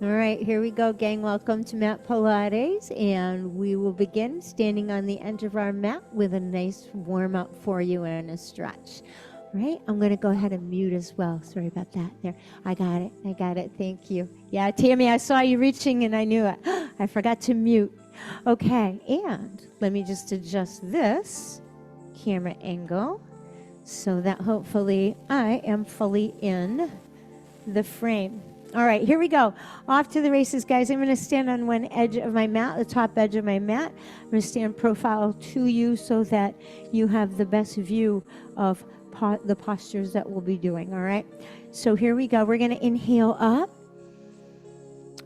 All right, here we go, gang. Welcome to Mat Pilates, and we will begin standing on the edge of our mat with a nice warm up for you and a stretch. All right, I'm going to go ahead and mute as well. Sorry about that. There, I got it. Thank you. Yeah, Tammy, I saw you reaching and I knew it. I forgot to mute. Okay, and let me just adjust this camera angle so that hopefully I am fully in the frame. All right, here we go. Off to the races, guys. I'm going to stand on one edge of my mat, the top edge of my mat. I'm going to stand profile to you so that you have the best view of the postures that we'll be doing, all right? So here we go. We're going to inhale up.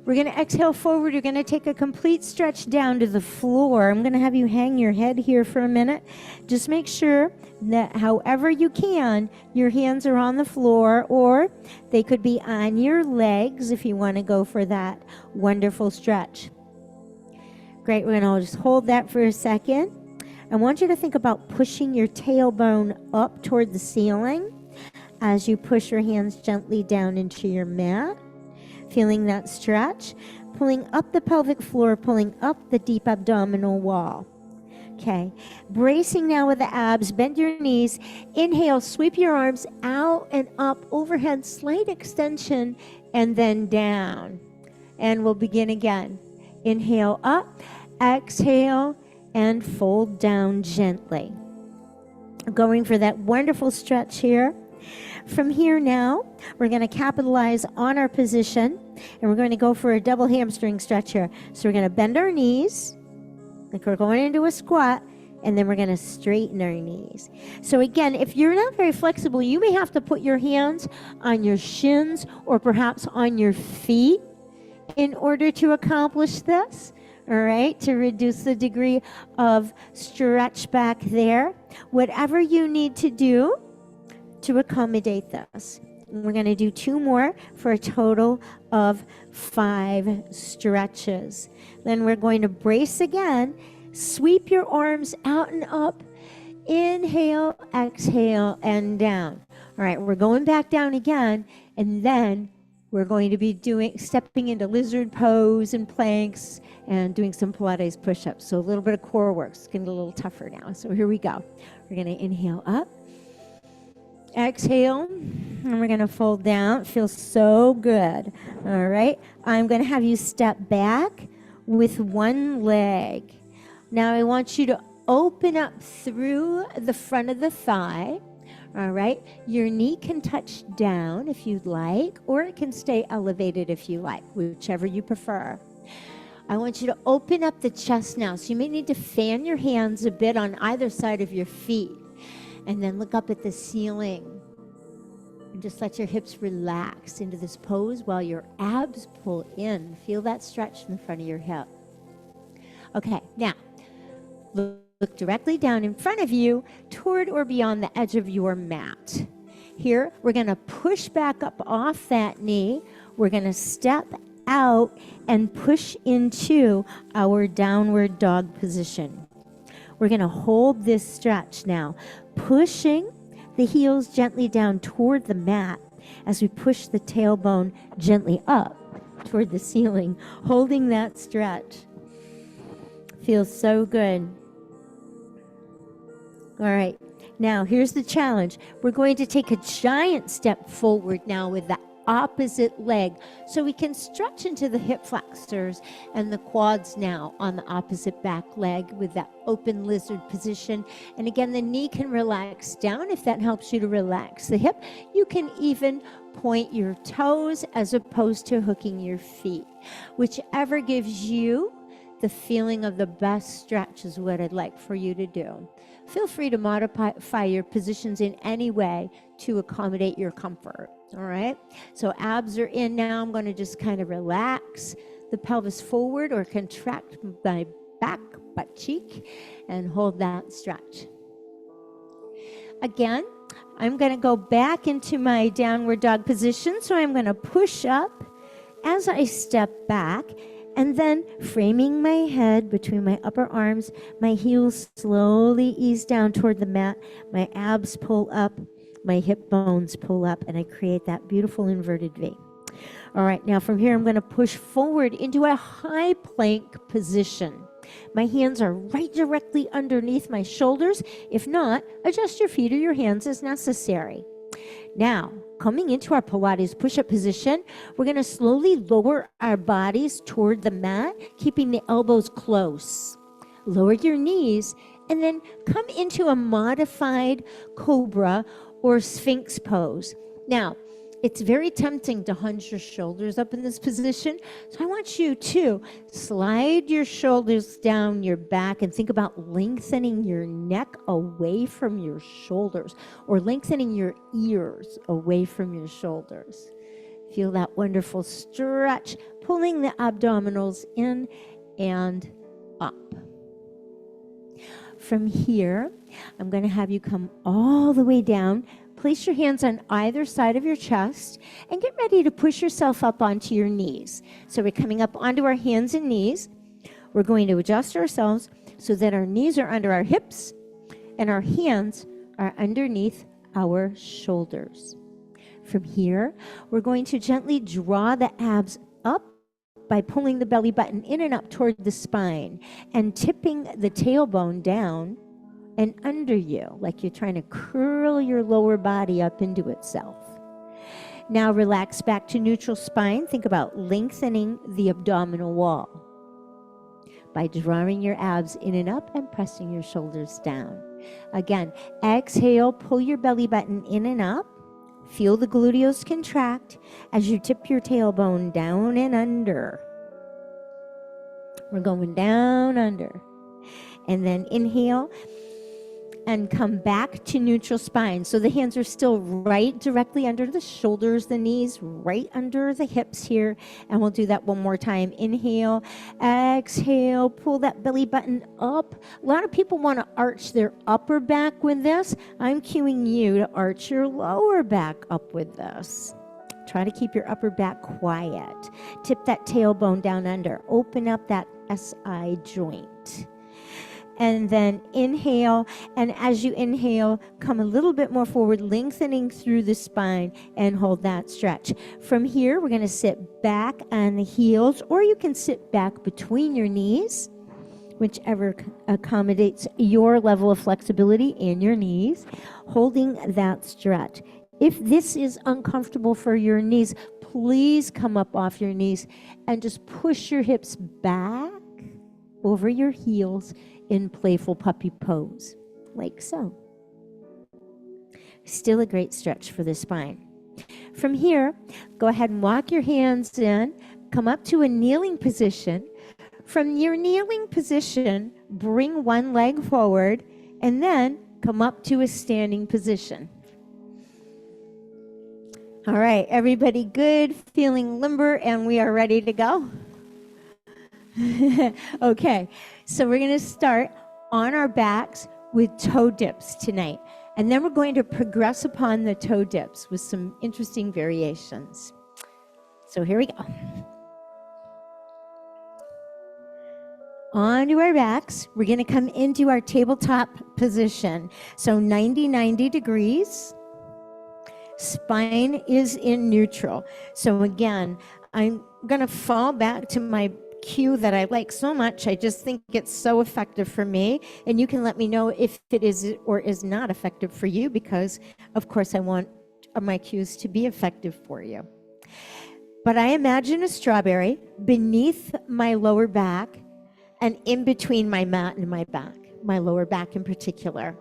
We're going to exhale forward. You're going to take a complete stretch down to the floor. I'm going to have you hang your head here for a minute. Just make sure that however you can, your hands are on the floor, or they could be on your legs if you want to go for that wonderful stretch. Great. We're going to just hold that for a second. I want you to think about pushing your tailbone up toward the ceiling as you push your hands gently down into your mat. Feeling that stretch, pulling up the pelvic floor, pulling up the deep abdominal wall. Okay, bracing now with the abs, bend your knees, inhale, sweep your arms out and up, overhead, slight extension, and then down. And we'll begin again. Inhale up, exhale, and fold down gently. Going for that wonderful stretch here. From here now, we're going to capitalize on our position, and we're going to go for a double hamstring stretch here. So we're going to bend our knees, like we're going into a squat, and then we're going to straighten our knees. So again, if you're not very flexible, you may have to put your hands on your shins or perhaps on your feet in order to accomplish this. All right, to reduce the degree of stretch back there. Whatever you need to do to accommodate this. We're going to do 2 more for a total of 5 stretches. Then we're going to brace again. Sweep your arms out and up. Inhale, exhale, and down. All right, we're going back down again, and then we're going to be stepping into lizard pose and planks and doing some Pilates push-ups. So a little bit of core work. It's getting a little tougher now. So here we go. We're going to inhale up. Exhale, and we're going to fold down. It feels so good. All right. I'm going to have you step back with one leg. Now I want you to open up through the front of the thigh. All right. Your knee can touch down if you'd like, or it can stay elevated if you like, whichever you prefer. I want you to open up the chest now. So you may need to fan your hands a bit on either side of your feet. And then look up at the ceiling. And just let your hips relax into this pose while your abs pull in. Feel that stretch in the front of your hip. Okay, now, look directly down in front of you toward or beyond the edge of your mat. Here, we're going to push back up off that knee. We're going to step out and push into our downward dog position. We're going to hold this stretch now, pushing the heels gently down toward the mat as we push the tailbone gently up toward the ceiling, holding that stretch. Feels so good. All right, now here's the challenge. We're going to take a giant step forward now with the opposite leg, so we can stretch into the hip flexors and the quads now on the opposite back leg with that open lizard position. And again, the knee can relax down if that helps you to relax the hip. You can even point your toes as opposed to hooking your feet. Whichever gives you the feeling of the best stretch is what I'd like for you to do. Feel free to modify your positions in any way to accommodate your comfort. All right, so abs are in now. I'm going to just kind of relax the pelvis forward or contract my back butt cheek and hold that stretch. Again, I'm going to go back into my downward dog position. So I'm going to push up as I step back, and then framing my head between my upper arms, my heels slowly ease down toward the mat, my abs pull up, my hip bones pull up, and I create that beautiful inverted V. All right, now from here, I'm going to push forward into a high plank position. My hands are right directly underneath my shoulders. If not, adjust your feet or your hands as necessary. Now, coming into our Pilates push-up position, we're going to slowly lower our bodies toward the mat, keeping the elbows close. Lower your knees, and then come into a modified cobra or sphinx pose. Now, it's very tempting to hunch your shoulders up in this position, so I want you to slide your shoulders down your back and think about lengthening your neck away from your shoulders, or lengthening your ears away from your shoulders. Feel that wonderful stretch, pulling the abdominals in and up. From here, I'm going to have you come all the way down. Place your hands on either side of your chest and get ready to push yourself up onto your knees. So we're coming up onto our hands and knees. We're going to adjust ourselves so that our knees are under our hips and our hands are underneath our shoulders. From here, we're going to gently draw the abs up by pulling the belly button in and up toward the spine and tipping the tailbone down and under you, like you're trying to curl your lower body up into itself. Now relax back to neutral spine. Think about lengthening the abdominal wall by drawing your abs in and up and pressing your shoulders down. Again, exhale, pull your belly button in and up. Feel the gluteus contract as you tip your tailbone down and under. We're going down, under. And then inhale and come back to neutral spine. So the hands are still right directly under the shoulders, the knees right under the hips here. And we'll do that one more time. Inhale, exhale, pull that belly button up. A lot of people want to arch their upper back with this. I'm cueing you to arch your lower back up with this. Try to keep your upper back quiet. Tip that tailbone down under. Open up that SI joint. And then inhale, and as you inhale, come a little bit more forward, lengthening through the spine, and hold that stretch. From here, we're going to sit back on the heels, or you can sit back between your knees, whichever accommodates your level of flexibility in your knees, holding that stretch. If this is uncomfortable for your knees, please come up off your knees and just push your hips back over your heels in playful puppy pose, like so. Still a great stretch for the spine. From here, go ahead and walk your hands in, come up to a kneeling position. From your kneeling position, bring one leg forward, and then come up to a standing position. All right, everybody good, feeling limber, and we are ready to go? Okay, so we're going to start on our backs with toe dips tonight. And then we're going to progress upon the toe dips with some interesting variations. So here we go. Onto our backs, we're going to come into our tabletop position. So 90 degrees. Spine is in neutral. So again, I'm going to fall back to my cue that I like so much. I just think it's so effective for me. And you can let me know if it is or is not effective for you, because of course I want my cues to be effective for you. But I imagine a strawberry beneath my lower back and in between my mat and my back, my lower back in particular.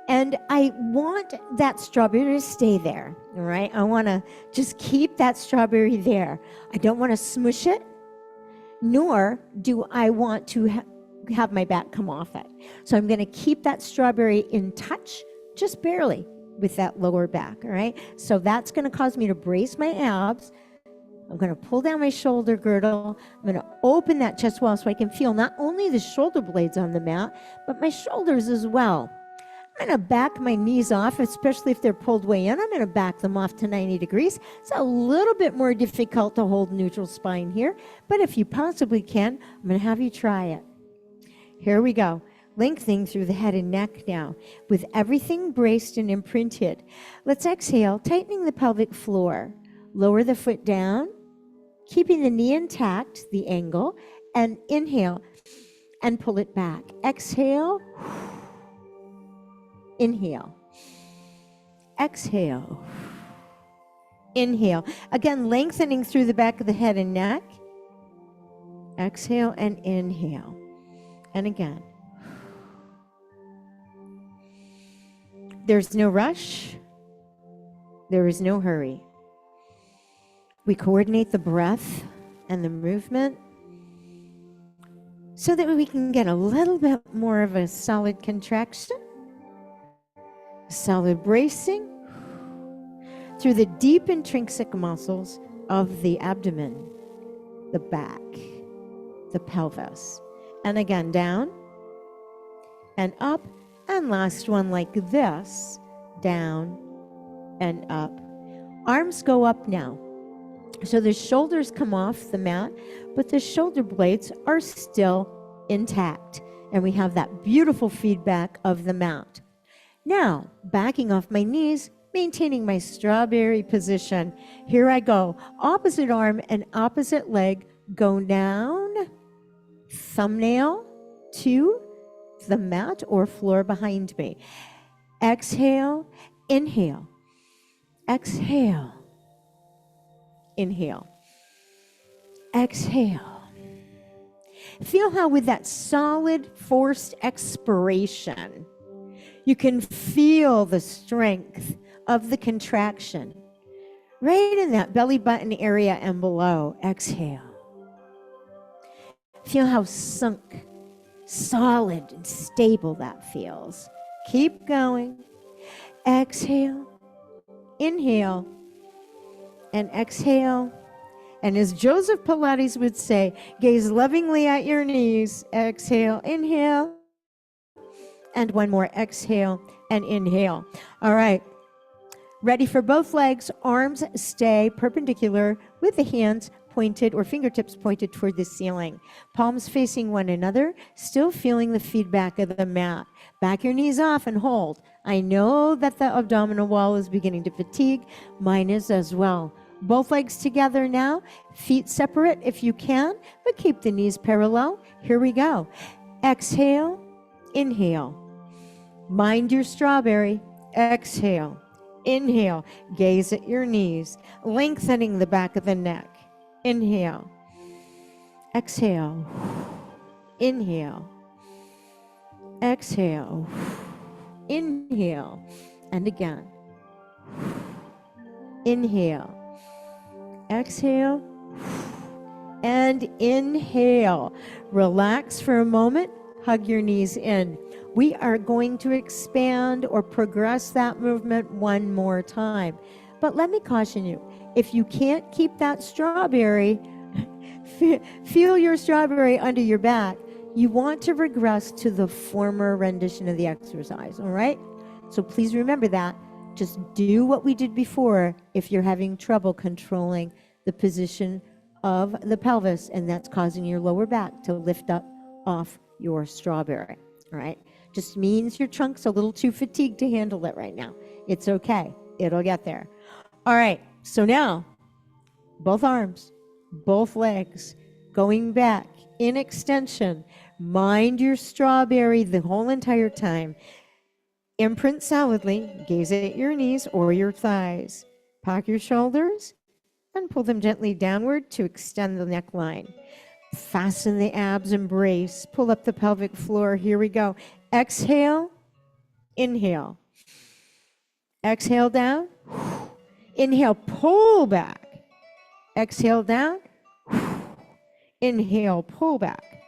And I want that strawberry to stay there, all right? I want to just keep that strawberry there. I don't want to smush it, nor do I want to have my back come off it. So I'm going to keep that strawberry in touch, just barely, with that lower back, all right? So that's going to cause me to brace my abs. I'm going to pull down my shoulder girdle. I'm going to open that chest wall so I can feel not only the shoulder blades on the mat, but my shoulders as well. I'm going to back my knees off, especially if they're pulled way in. I'm going to back them off to 90 degrees. It's a little bit more difficult to hold neutral spine here, but if you possibly can, I'm going to have you try it. Here we go. Lengthening through the head and neck now, with everything braced and imprinted. Let's exhale, tightening the pelvic floor. Lower the foot down, keeping the knee intact, the angle, and inhale and pull it back. Exhale, inhale, exhale, inhale. Again, lengthening through the back of the head and neck. Exhale and inhale. And again. There's no rush. There is no hurry. We coordinate the breath and the movement so that we can get a little bit more of a solid contraction, solid bracing through the deep intrinsic muscles of the abdomen, the back, the pelvis. And again, down and up. And last one like this, down and up. Arms go up now. So the shoulders come off the mat, but the shoulder blades are still intact. And we have that beautiful feedback of the mat. Now, backing off my knees, maintaining my strawberry position. Here I go. Opposite arm and opposite leg go down. Thumbnail to the mat or floor behind me. Exhale, inhale. Exhale. Inhale. Exhale. Feel how with that solid forced expiration, you can feel the strength of the contraction right in that belly button area and below. Exhale. Feel how sunk, solid, and stable that feels. Keep going. Exhale. Inhale. And exhale. And as Joseph Pilates would say, gaze lovingly at your knees. Exhale, inhale. And one more, exhale and inhale. All right. Ready for both legs. Arms stay perpendicular with the hands pointed or fingertips pointed toward the ceiling. Palms facing one another, still feeling the feedback of the mat. Back your knees off and hold. I know that the abdominal wall is beginning to fatigue. Mine is as well. Both legs together now, feet separate if you can, but keep the knees parallel. Here we go. Exhale, inhale. Mind your strawberry. Exhale, inhale. Gaze at your knees, lengthening the back of the neck. Inhale, exhale, inhale, exhale, inhale, and again. Inhale. Exhale and inhale. Relax for a moment. Hug your knees in. We are going to expand or progress that movement one more time. But let me caution you, if you can't keep that strawberry, feel your strawberry under your back, you want to regress to the former rendition of the exercise, all right? So please remember that. Just do what we did before if you're having trouble controlling the position of the pelvis and that's causing your lower back to lift up off your strawberry, all right? Just means your trunk's a little too fatigued to handle it right now. It's okay. It'll get there. All right, so now, both arms, both legs, going back in extension. Mind your strawberry the whole entire time. Imprint solidly, gaze at your knees or your thighs. Pack your shoulders and pull them gently downward to extend the neckline. Fasten the abs and brace. Pull up the pelvic floor. Here we go. Exhale, inhale. Exhale down. Inhale, pull back. Exhale down. Inhale, pull back.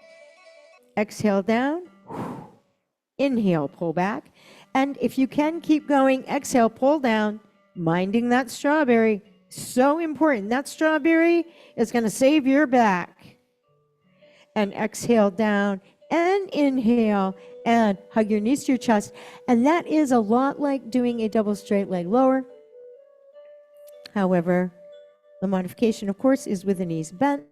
Exhale down. Inhale, pull back. And if you can, keep going. Exhale, pull down. Minding that strawberry. So important. That strawberry is going to save your back. And exhale down. And inhale. And hug your knees to your chest. And that is a lot like doing a double straight leg lower. However, the modification, of course, is with the knees bent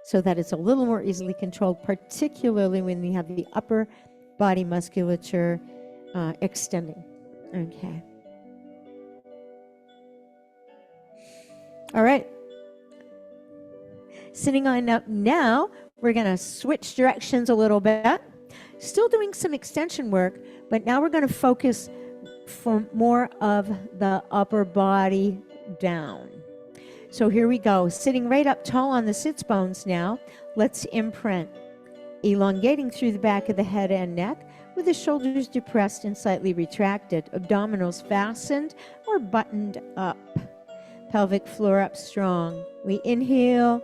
so that it's a little more easily controlled, particularly when you have the upper body musculature extending. Okay. All right. Sitting on up now, we're going to switch directions a little bit. Still doing some extension work, but now we're going to focus for more of the upper body down. So here we go. Sitting right up tall on the sits bones now. Let's imprint. Elongating through the back of the head and neck with the shoulders depressed and slightly retracted. Abdominals fastened or buttoned up. Pelvic floor up strong. We inhale.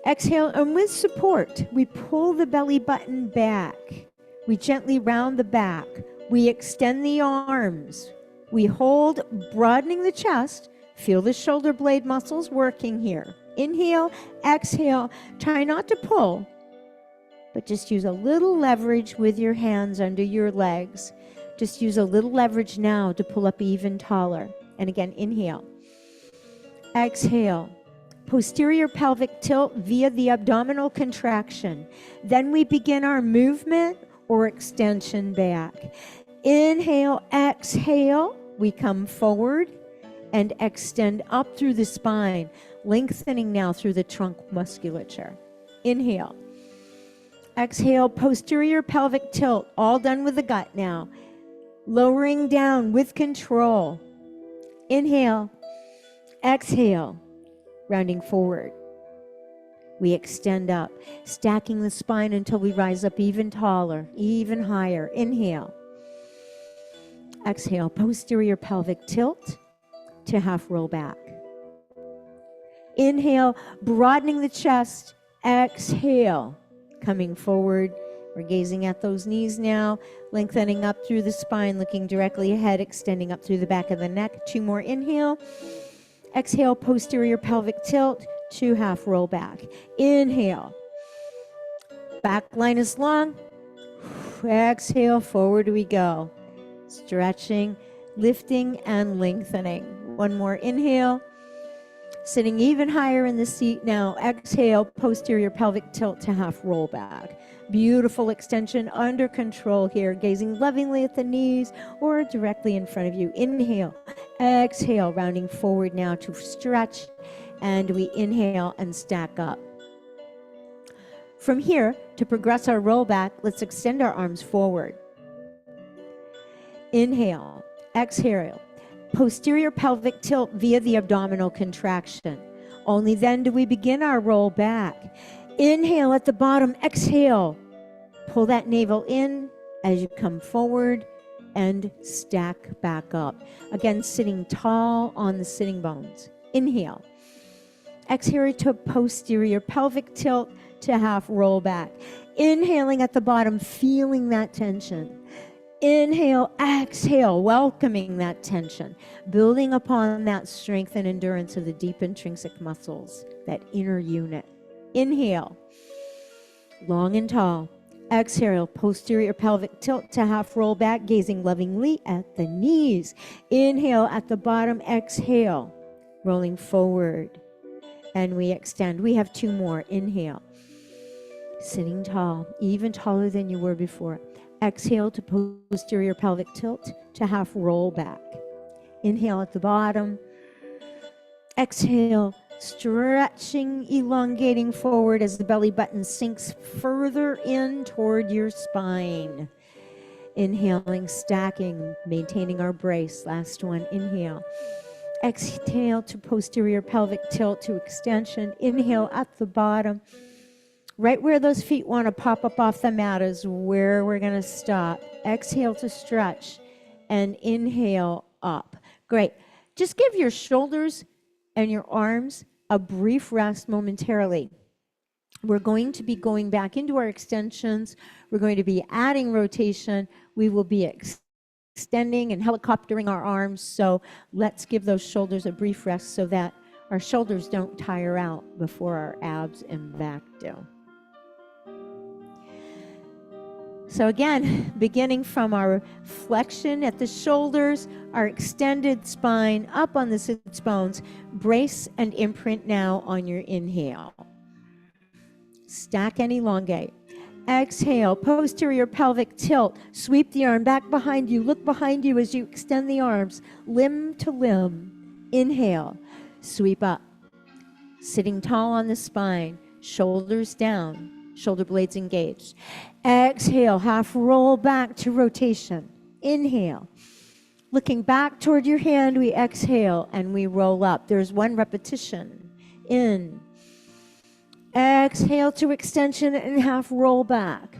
Exhale, and with support, we pull the belly button back. We gently round the back. We extend the arms. We hold, broadening the chest. Feel the shoulder blade muscles working here. Inhale, exhale. Try not to pull, but just use a little leverage with your hands under your legs. Just use a little leverage now to pull up even taller. And again, inhale. Exhale. Posterior pelvic tilt via the abdominal contraction. Then we begin our movement or extension back. Inhale, exhale. We come forward and extend up through the spine, lengthening now through the trunk musculature. Inhale. Exhale, posterior pelvic tilt, all done with the gut now. Lowering down with control. Inhale, exhale. Rounding forward. We extend up, stacking the spine until we rise up even taller, even higher. Inhale. Exhale, posterior pelvic tilt to half roll back. Inhale, broadening the chest. Exhale, coming forward. We're gazing at those knees now, lengthening up through the spine, looking directly ahead, extending up through the back of the neck. 2 more. Inhale. Exhale, posterior pelvic tilt to half roll back. Inhale. Back line is long. Exhale, forward we go. Stretching, lifting, and lengthening. 1 more. Inhale. Sitting even higher in the seat now. Exhale, posterior pelvic tilt to half roll back. Beautiful extension under control here, gazing lovingly at the knees or directly in front of you. Inhale, exhale, rounding forward now to stretch, and we inhale and stack up. From here, to progress our roll back, let's extend our arms forward. Inhale, exhale, posterior pelvic tilt via the abdominal contraction. Only then do we begin our roll back. Inhale at the bottom, exhale. Pull that navel in as you come forward and stack back up. Again, sitting tall on the sitting bones. Inhale. Exhale to posterior pelvic tilt to half roll back. Inhaling at the bottom, feeling that tension. Inhale, exhale, welcoming that tension, building upon that strength and endurance of the deep intrinsic muscles, that inner unit. Inhale, long and tall. Exhale, posterior pelvic tilt to half roll back, gazing lovingly at the knees. Inhale at the bottom, exhale, rolling forward. And we extend. We have 2 more. Inhale, sitting tall, even taller than you were before. Exhale to posterior pelvic tilt to half roll back. Inhale at the bottom. Exhale, stretching, elongating forward as the belly button sinks further in toward your spine. Inhaling, stacking, maintaining our brace. Last one. Inhale. Exhale to posterior pelvic tilt to extension. Inhale at the bottom. Right where those feet want to pop up off the mat is where we're going to stop. Exhale to stretch and inhale up. Great. Just give your shoulders and your arms a brief rest momentarily. We're going to be going back into our extensions. We're going to be adding rotation. We will be extending and helicoptering our arms. So let's give those shoulders a brief rest so that our shoulders don't tire out before our abs and back do. So again, beginning from our flexion at the shoulders, our extended spine up on the sits bones, brace and imprint now on your inhale. Stack and elongate. Exhale, posterior pelvic tilt. Sweep the arm back behind you. Look behind you as you extend the arms, limb to limb. Inhale. Sweep up. Sitting tall on the spine, shoulders down, shoulder blades engaged. Exhale, half roll back to rotation. Inhale. Looking back toward your hand, we exhale and we roll up. There's one repetition. In. Exhale to extension and half roll back.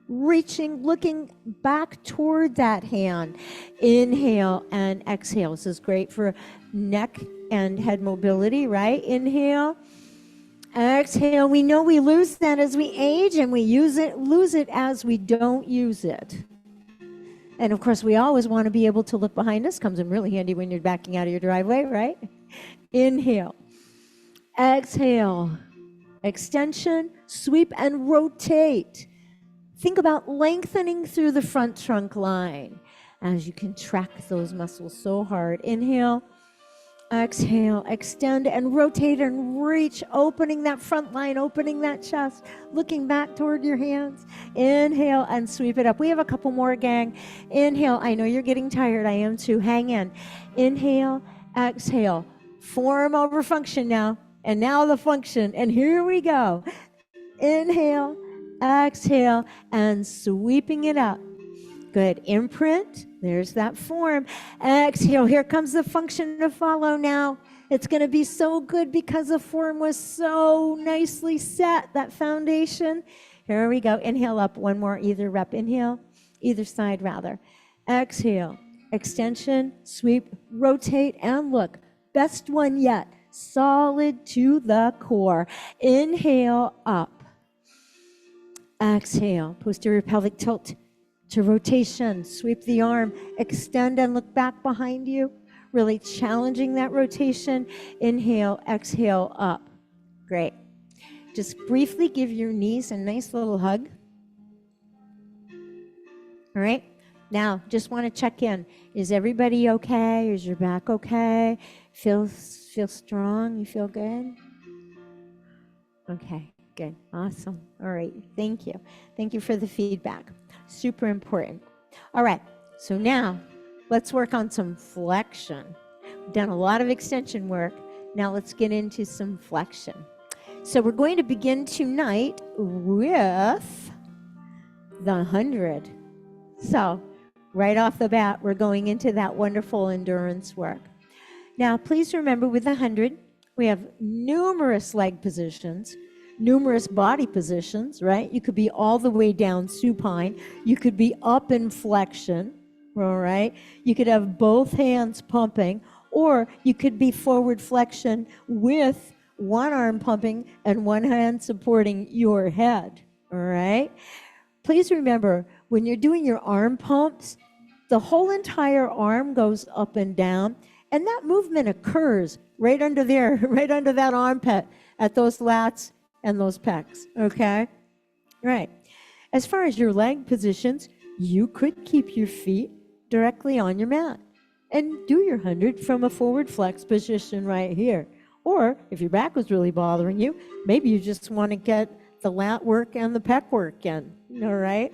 Reaching, looking back toward that hand. Inhale and exhale. This is great for neck and head mobility, right? Inhale. Exhale. We know we lose that as we age, and we lose it as we don't use it. And of course, we always want to be able to look behind us. Comes in really handy when you're backing out of your driveway, right? Inhale. Exhale. Extension, sweep, and rotate. Think about lengthening through the front trunk line as you contract those muscles so hard. Inhale. Exhale, extend and rotate and reach, opening that front line, opening that chest, looking back toward your hands. Inhale and sweep it up. We have a couple more, gang. Inhale. I know you're getting tired. I am too. Hang in. Inhale, exhale. Form over function now. And now the function. And here we go. Inhale, exhale, and sweeping it up. Good. Imprint. There's that form. Exhale. Here comes the function to follow now. It's going to be so good because the form was so nicely set, that foundation. Here we go. Inhale up. One more, either rep. Inhale. Either side, rather. Exhale. Extension, sweep, rotate, and look. Best one yet. Solid to the core. Inhale up. Exhale. Posterior pelvic tilt to rotation. Sweep the arm. Extend and look back behind you. Really challenging that rotation. Inhale, exhale, up. Great. Just briefly give your knees a nice little hug. All right. Now, just want to check in. Is everybody okay? Is your back okay? Feel strong? You feel good? Okay, good. Awesome. All right. Thank you. Thank you for the feedback. Super important. All right. So now let's work on some flexion. We've done a lot of extension work. Now let's get into some flexion. So we're going to begin tonight with the 100. So right off the bat, we're going into that wonderful endurance work. Now, please remember with the 100, we have numerous leg positions, numerous body positions, right? You could be all the way down supine. You could be up in flexion, all right? You could have both hands pumping, or you could be forward flexion with one arm pumping and one hand supporting your head, all right? Please remember, when you're doing your arm pumps, the whole entire arm goes up and down, and that movement occurs right under there, right under that armpit, at those lats and those pecs, okay? Right. As far as your leg positions, you could keep your feet directly on your mat and do your 100 from a forward flex position right here. Or if your back was really bothering you, maybe you just want to get the lat work and the pec work in, all right?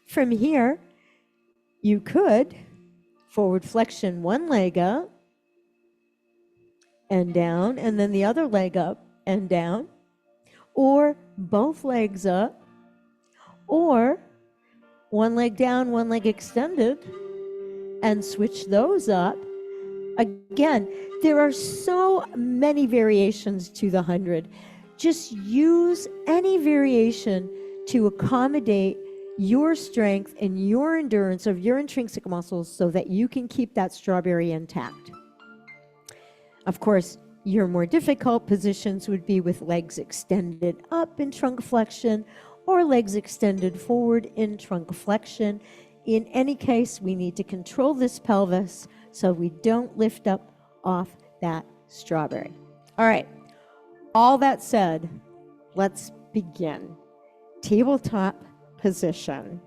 From here, you could forward flexion one leg up and down, and then the other leg up and down, or both legs up, or one leg down, one leg extended, and switch those up. Again, there are so many variations to the 100. Just use any variation to accommodate your strength and your endurance of your intrinsic muscles so that you can keep that strawberry intact. Of course, your more difficult positions would be with legs extended up in trunk flexion or legs extended forward in trunk flexion. In any case, we need to control this pelvis so we don't lift up off that strawberry. All right, all that said, let's begin. Tabletop position.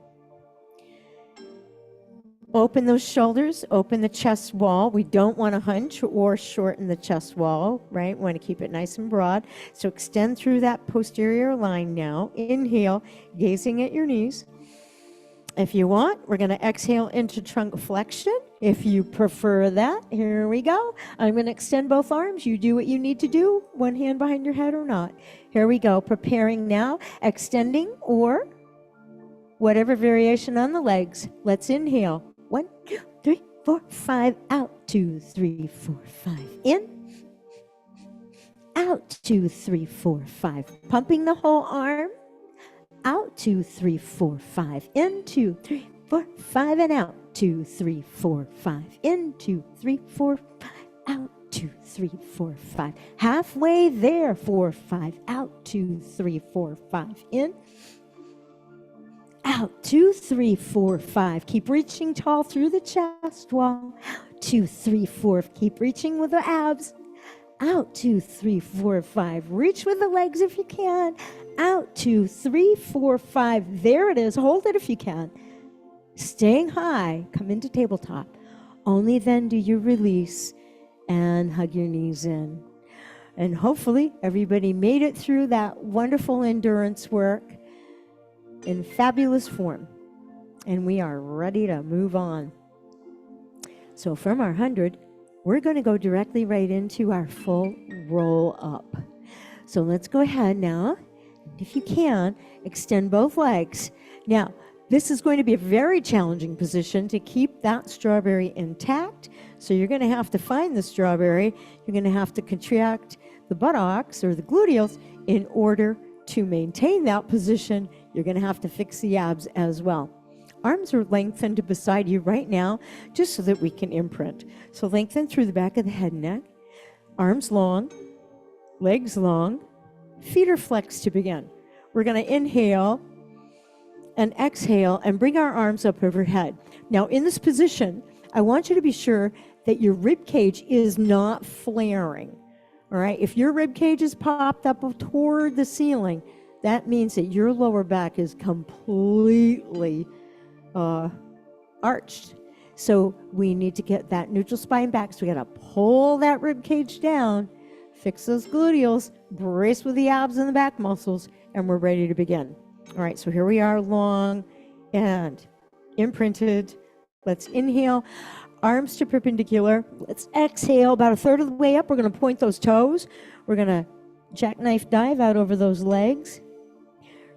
Open those shoulders, open the chest wall. We don't want to hunch or shorten the chest wall, right? We want to keep it nice and broad. So extend through that posterior line now. Inhale, gazing at your knees. If you want, we're going to exhale into trunk flexion. If you prefer that, here we go. I'm going to extend both arms. You do what you need to do, one hand behind your head or not. Here we go. Preparing now, extending or whatever variation on the legs. Let's inhale. 1, 2, 3, 4, 5. Out. 2, 3, 4, 5. In. Out. 2, 3, 4, 5. Pumping the whole arm. Out. 2, 3, 4, 5. In. 2, 3, 4, 5. And out. 2, 3, 4, 5. In. 2, 3, 4, 5. Out. 2, 3, 4, 5. Halfway there. 4, 5. Out. 2, 3, 4, 5. In. Out. 2, 3, 4, 5. Keep reaching tall through the chest wall. 2, 3, 4. Keep reaching with the abs. Out. 2, 3, 4, 5. Reach with the legs if you can. Out. 2, 3, 4, 5. There it is. Hold it if you can. Staying high. Come into tabletop. Only then do you release and hug your knees in. And hopefully everybody made it through that wonderful endurance work in fabulous form. And we are ready to move on. So from our 100, we're going to go directly right into our full roll up. So let's go ahead now. If you can, extend both legs. Now, this is going to be a very challenging position to keep that strawberry intact. So you're going to have to find the strawberry. You're going to have to contract the buttocks or the gluteals in order to maintain that position. You're going to have to fix the abs as well. Arms are lengthened beside you right now, just so that we can imprint. So lengthen through the back of the head and neck. Arms long, legs long, feet are flexed to begin. We're going to inhale and exhale and bring our arms up overhead. Now in this position, I want you to be sure that your rib cage is not flaring. All right, if your rib cage is popped up toward the ceiling, that means that your lower back is completely arched. So we need to get that neutral spine back. So we got to pull that rib cage down, fix those gluteals, brace with the abs and the back muscles, and we're ready to begin. All right, so here we are, long and imprinted. Let's inhale, arms to perpendicular. Let's exhale about a third of the way up. We're going to point those toes. We're going to jackknife dive out over those legs.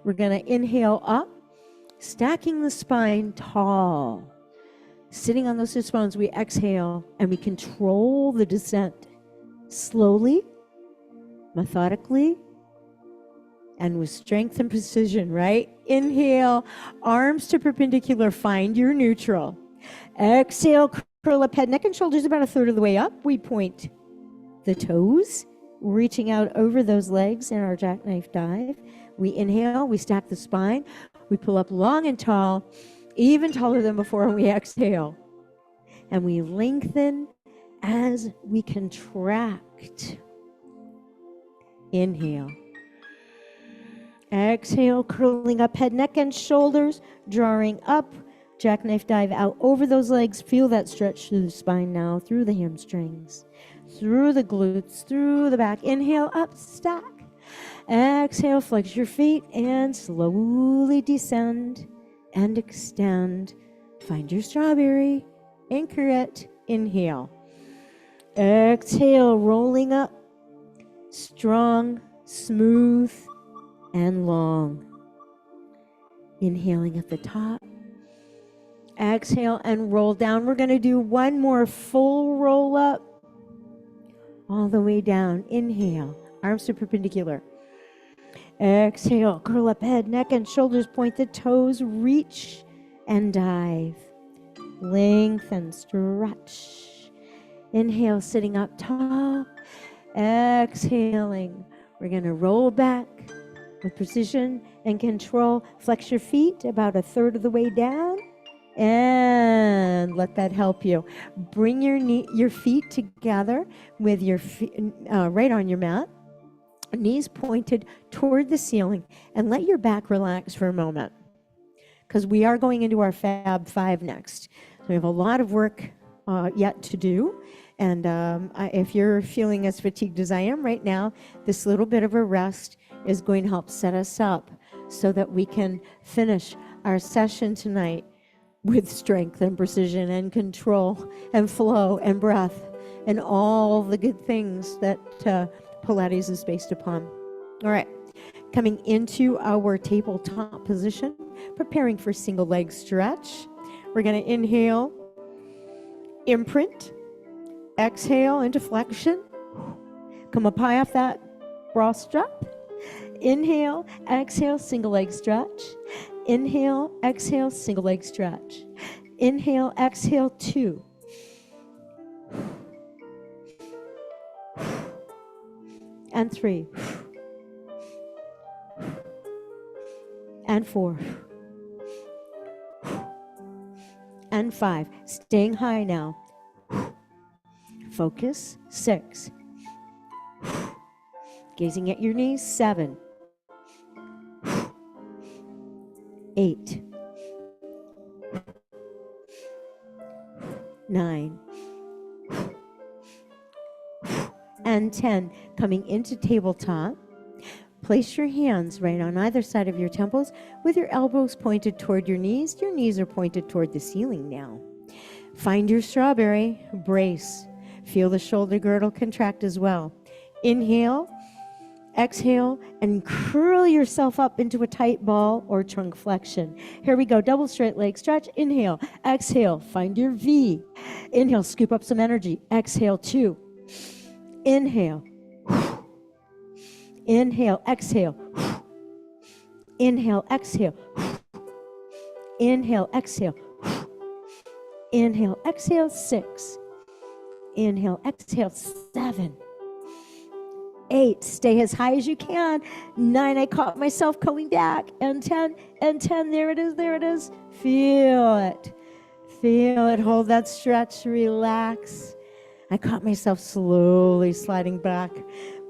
We're going to inhale up, stacking the spine tall. Sitting on those sit bones, we exhale and we control the descent slowly, methodically, and with strength and precision, right? Inhale, arms to perpendicular, find your neutral. Exhale, curl up, head, neck, and shoulders about a third of the way up. We point the toes, reaching out over those legs in our jackknife dive. We inhale, we stack the spine, we pull up long and tall, even taller than before, and we exhale. And we lengthen as we contract. Inhale. Exhale, curling up, head, neck, and shoulders, drawing up, jackknife dive out over those legs. Feel that stretch through the spine now, through the hamstrings, through the glutes, through the back. Inhale, up, stack. Exhale, flex your feet and slowly descend and extend. Find your strawberry, anchor it, inhale. Exhale, rolling up, strong, smooth, and long. Inhaling at the top. Exhale and roll down. We're going to do one more full roll up all the way down. Inhale, arms to perpendicular. Exhale, curl up, head, neck, and shoulders, point the toes, reach and dive. Lengthen, stretch. Inhale, sitting up tall. Exhaling, we're going to roll back with precision and control. Flex your feet about a third of the way down and let that help you. Bring your feet together with your feet right on your mat. Knees pointed toward the ceiling, and let your back relax for a moment, because we are going into our Fab 5 next. So we have a lot of work yet to do, and if you're feeling as fatigued as I am right now, this little bit of a rest is going to help set us up so that we can finish our session tonight with strength and precision and control and flow and breath and all the good things that Pilates is based upon. All right, coming into our tabletop position, preparing for single leg stretch. We're going to inhale, imprint, exhale into flexion. Come up high off that bra strap. Inhale, exhale, single leg stretch. Inhale, exhale, single leg stretch. Inhale, exhale, 2. And 3. And 4. And 5. Staying high now. Focus. 6. Gazing at your knees. 7. 8. 9. And 10. Coming into tabletop. Place your hands right on either side of your temples with your elbows pointed toward your knees. Your knees are pointed toward the ceiling now. Find your strawberry. Brace. Feel the shoulder girdle contract as well. Inhale, exhale, and curl yourself up into a tight ball or trunk flexion. Here we go. Double straight leg stretch. Inhale, exhale. Find your V. Inhale, scoop up some energy. Exhale, 2. Inhale. Inhale, exhale. Inhale, exhale. Inhale, exhale. Inhale, exhale, 6. Inhale, exhale, 7. 8, stay as high as you can. 9, I caught myself going back. And 10, there it is, there it is. Feel it. Feel it, hold that stretch, relax. I caught myself slowly sliding back.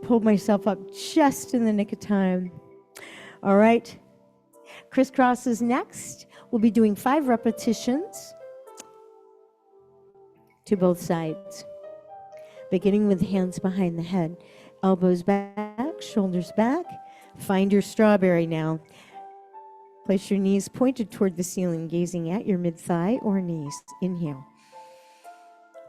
Pulled myself up just in the nick of time. All right, crisscross is next. We'll be doing 5 repetitions to both sides. Beginning with hands behind the head, elbows back, shoulders back. Find your strawberry now. Place your knees pointed toward the ceiling, gazing at your mid-thigh or knees. Inhale.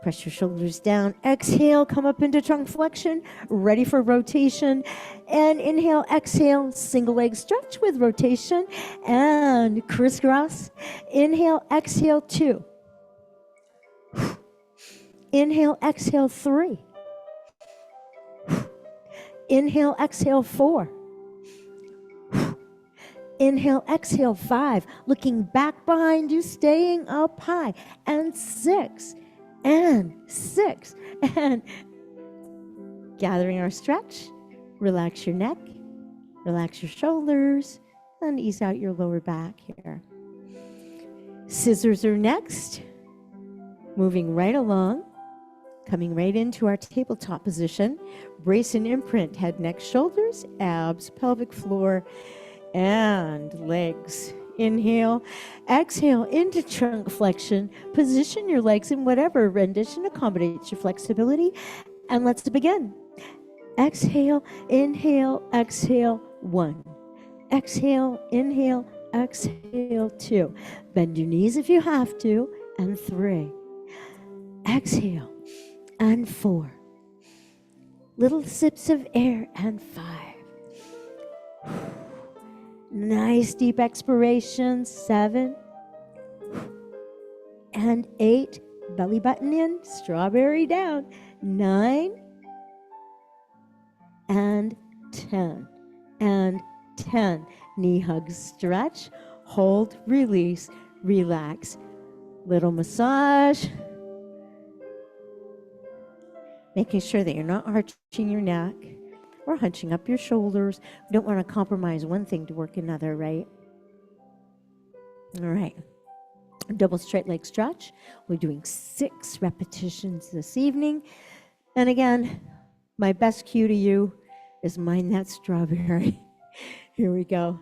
Press your shoulders down. Exhale, come up into trunk flexion, ready for rotation. And inhale, exhale, single leg stretch with rotation. And crisscross. Inhale, exhale, 2. Inhale, exhale, 3. Inhale, exhale, 4. Inhale, exhale, 5. Looking back behind you, staying up high. And 6. And 6. And gathering our stretch. Relax your neck. Relax your shoulders. And ease out your lower back here. Scissors are next. Moving right along. Coming right into our tabletop position. Brace and imprint. Head, neck, shoulders, abs, pelvic floor, and legs. Inhale, exhale into trunk flexion. Position your legs in whatever rendition accommodates your flexibility. And let's begin. Exhale, inhale, exhale, 1. Exhale, inhale, exhale, 2. Bend your knees if you have to, and 3. Exhale, and 4. Little sips of air, and 5. Nice deep expiration, 7. And 8. Belly button in, strawberry down. 9. And 10. And 10. Knee hug stretch. Hold, release, relax. Little massage. Making sure that you're not arching your neck or hunching up your shoulders. We don't want to compromise one thing to work another, right? All right. Double straight leg stretch. We're doing 6 repetitions this evening. And again, my best cue to you is mind that strawberry. Here we go.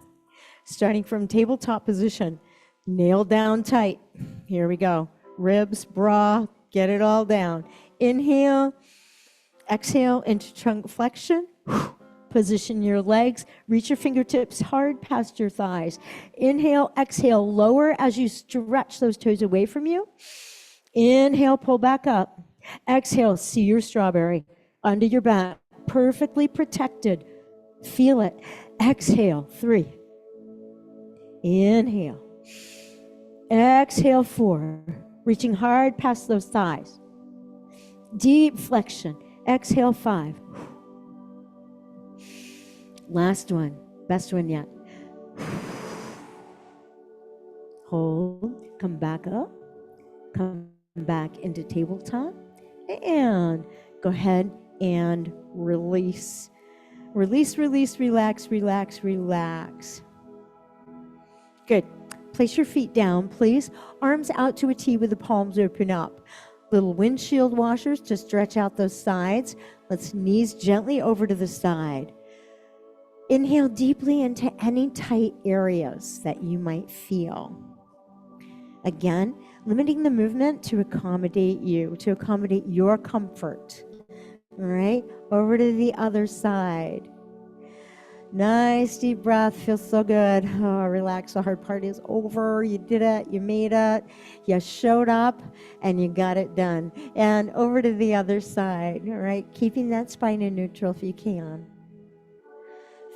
Starting from tabletop position. Nail down tight. Here we go. Ribs, bra, get it all down. Inhale. Exhale into trunk flexion. Position your legs, reach your fingertips hard past your thighs. Inhale, exhale, lower as you stretch those toes away from you. Inhale, pull back up. Exhale, see your strawberry under your back, perfectly protected. Feel it. Exhale, 3. Inhale. Exhale, 4. Reaching hard past those thighs. Deep flexion. Exhale, 5. Last one. Best one yet. Hold. Come back up. Come back into tabletop. And go ahead and release. Release, release, relax, relax, relax. Good. Place your feet down, please. Arms out to a T with the palms open up. Little windshield washers to stretch out those sides. Let's knees gently over to the side. Inhale deeply into any tight areas that you might feel. Again, limiting the movement to accommodate you, to accommodate your comfort. All right, over to the other side. Nice deep breath, feels so good. Oh, relax, the hard part is over. You did it, you made it, you showed up, and you got it done. And over to the other side, all right, keeping that spine in neutral if you can.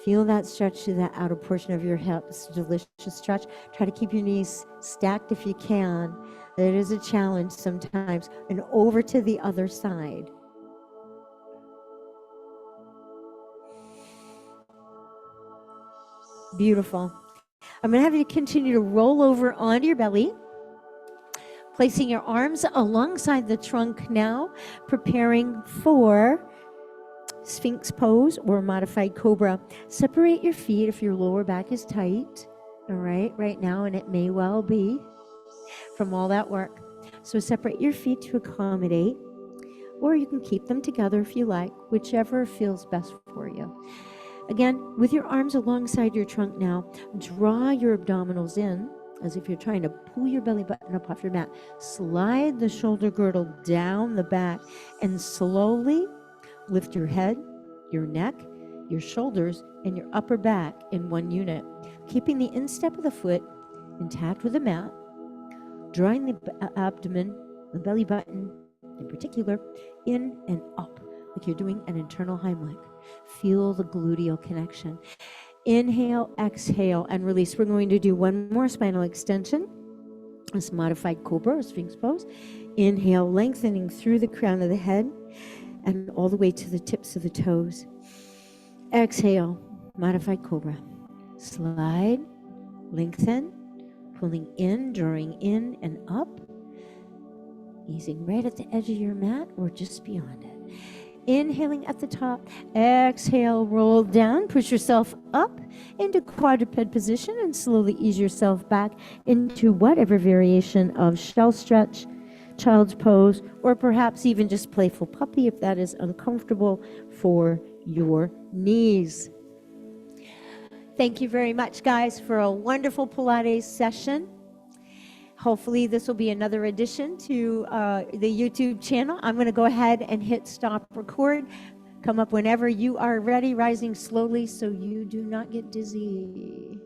Feel that stretch to that outer portion of your hips, delicious stretch. Try to keep your knees stacked if you can. It is a challenge sometimes. And over to the other side. Beautiful. I'm going to have you continue to roll over onto your belly, placing your arms alongside the trunk now, preparing for Sphinx pose or modified cobra. Separate your feet if your lower back is tight, all right now, and it may well be from all that work. So separate your feet to accommodate, or you can keep them together if you like, whichever feels best for you. Again, with your arms alongside your trunk now, draw your abdominals in as if you're trying to pull your belly button up off your mat. Slide the shoulder girdle down the back and slowly lift your head, your neck, your shoulders, and your upper back in one unit, keeping the instep of the foot intact with the mat, drawing the abdomen, the belly button in particular, in and up, like you're doing an internal Heimlich. Feel the gluteal connection. Inhale, exhale, and release. We're going to do one more spinal extension. This modified cobra or Sphinx pose. Inhale, lengthening through the crown of the head and all the way to the tips of the toes. Exhale, modified cobra. Slide, lengthen, pulling in, drawing in and up, easing right at the edge of your mat or just beyond it. Inhaling at the top, exhale, roll down, push yourself up into quadruped position and slowly ease yourself back into whatever variation of shell stretch, child's pose, or perhaps even just playful puppy if that is uncomfortable for your knees. Thank you very much, guys, for a wonderful Pilates session. Hopefully this will be another addition to the YouTube channel. I'm going to go ahead and hit stop record. Come up whenever you are ready, rising slowly so you do not get dizzy.